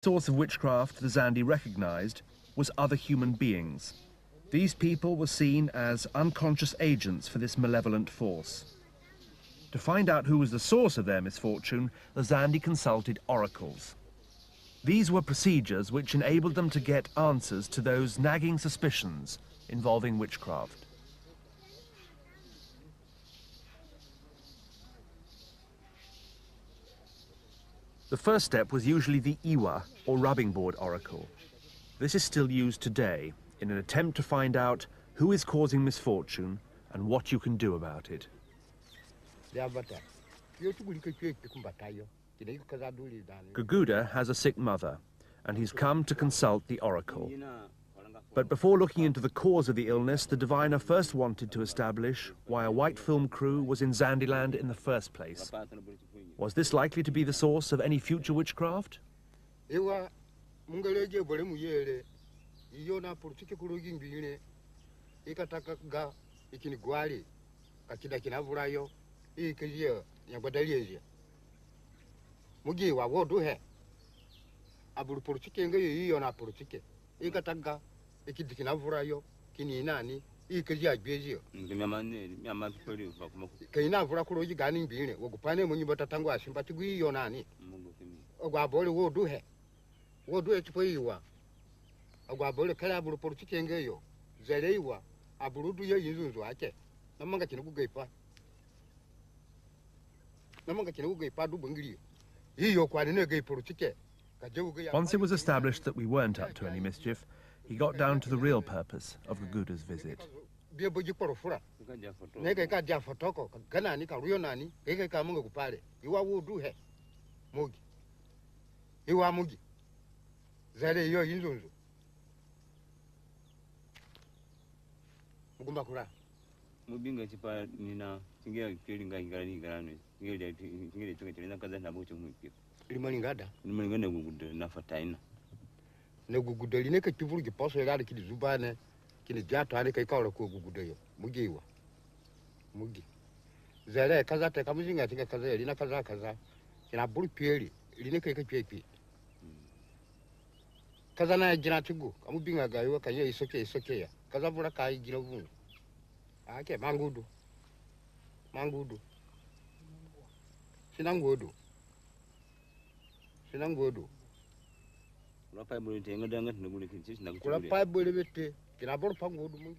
source of witchcraft the Zande recognized was other human beings. These people were seen as unconscious agents for this malevolent force. To find out who was the source of their misfortune, the Zande consulted oracles. These were procedures which enabled them to get answers to those nagging suspicions involving witchcraft. The first step was usually the Iwa, or rubbing board oracle. This is still used today in an attempt to find out who is causing misfortune and what you can do about it. Gaguda has a sick mother, and he's come to consult the oracle. But before looking into the cause of the illness, the diviner first wanted to establish why a white film crew was in Zandeland in the first place. Was this likely to be the source of any future witchcraft? Once it was established that we weren't up to any mischief, he got down to the real purpose of Gaguda's visit.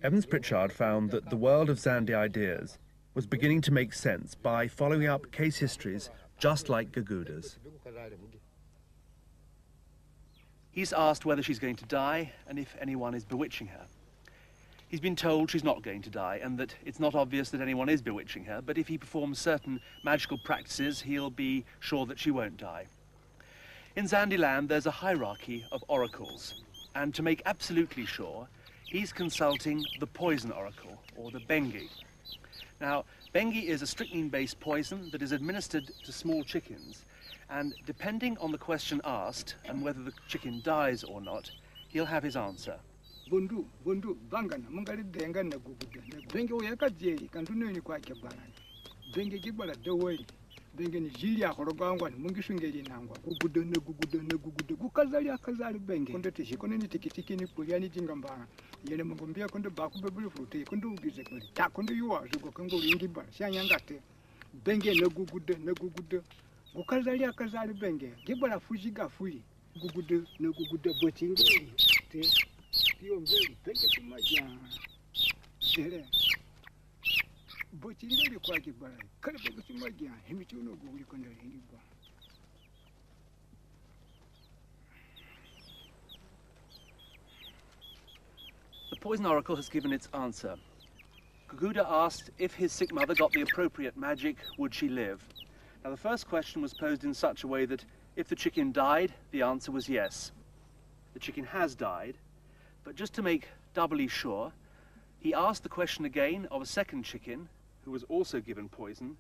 Evans Pritchard found that the world of Zande ideas was beginning to make sense by following up case histories just like Gaguda's. He's asked whether she's going to die and if anyone is bewitching her. He's been told she's not going to die and that it's not obvious that anyone is bewitching her, but if he performs certain magical practices, he'll be sure that she won't die. In Zandeland, there's a hierarchy of oracles, and to make absolutely sure, he's consulting the poison oracle, or the Bengi. Now, Bengi is a strychnine-based poison that is administered to small chickens, and depending on the question asked and whether the chicken dies or not, he'll have his answer. Bundu, bangana, mungali denga na guguda. Bengi oyakajeri, kantuneni kwa kebana. Bengi kibala deweli. Bengi ni jili ya horogangwa ni mungi shungeli nangwa. Guguda. Gukazali bengi. Konde tishi, konde ni tikitiki ni puliani jingambana. Yene mungumbia konde baku bebuli fruti, konde ugize kuli. Ta konde yuwa, zugo kango ulingi ba. Sianyangate. Bengi na guguda. Gukazali bengi. Kibala fujiga fuli. Guguda bochingi. Te. The poison oracle has given its answer. Gaguda asked if his sick mother got the appropriate magic, would she live? Now the first question was posed in such a way that if the chicken died, the answer was yes. The chicken has died. But just to make doubly sure, he asked the question again of a second chicken, who was also given poison.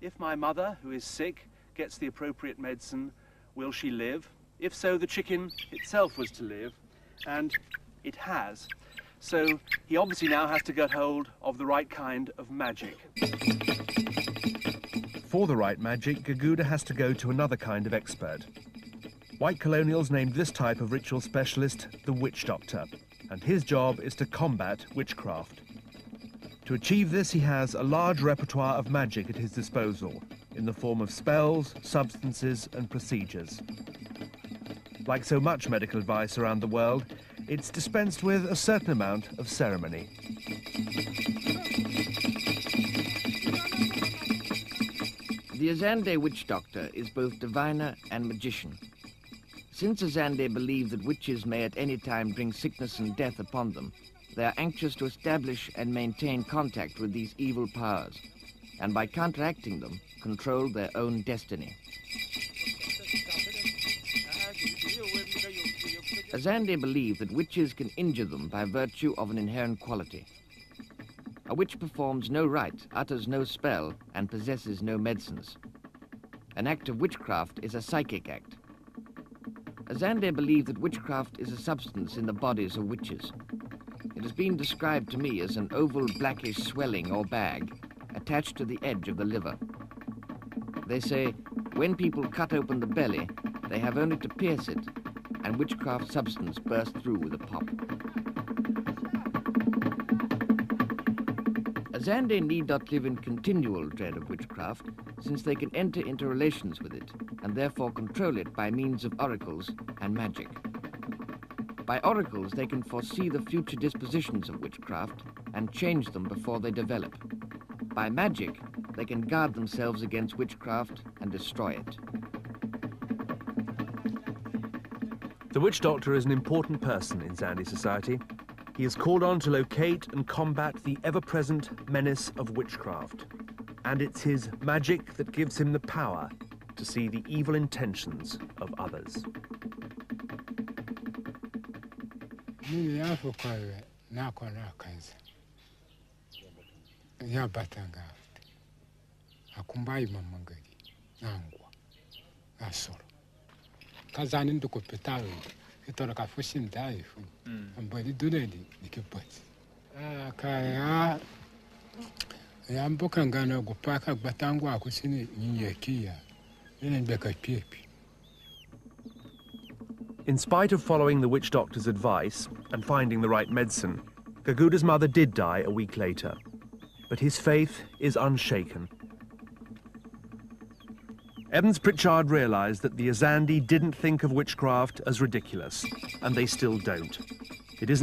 If my mother, who is sick, gets the appropriate medicine, will she live? If so, the chicken itself was to live, and it has. So he obviously now has to get hold of the right kind of magic. For the right magic, Gaguda has to go to another kind of expert. White colonials named this type of ritual specialist the witch doctor, and his job is to combat witchcraft. To achieve this, he has a large repertoire of magic at his disposal, in the form of spells, substances, and procedures. Like so much medical advice around the world, it's dispensed with a certain amount of ceremony. The Azande witch doctor is both diviner and magician. Since Azande believe that witches may at any time bring sickness and death upon them, they are anxious to establish and maintain contact with these evil powers, and by counteracting them, control their own destiny. Azande believe that witches can injure them by virtue of an inherent quality. A witch performs no rite, utters no spell, and possesses no medicines. An act of witchcraft is a psychic act. Azande believe that witchcraft is a substance in the bodies of witches. It has been described to me as an oval blackish swelling or bag attached to the edge of the liver. They say when people cut open the belly, they have only to pierce it, and witchcraft substance bursts through with a pop. Azande need not live in continual dread of witchcraft, since they can enter into relations with it, and therefore control it by means of oracles and magic. By oracles, they can foresee the future dispositions of witchcraft and change them before they develop. By magic, they can guard themselves against witchcraft and destroy it. The witch doctor is an important person in Zande society. He is called on to locate and combat the ever-present menace of witchcraft. And it's his magic that gives him the power to see the evil intentions of others. Kazani ndo kopetalo itora ka fushin dai fu ambali dunedi dikipati kaya ya mboka ngana gupaka gbatangu akusini nyekia ine beka piepi. In spite of following the witch doctor's advice and finding the right medicine, Gaguda's mother did die a week later, but his faith is unshaken. Evans Pritchard realised that the Azande didn't think of witchcraft as ridiculous, and they still don't. It isn't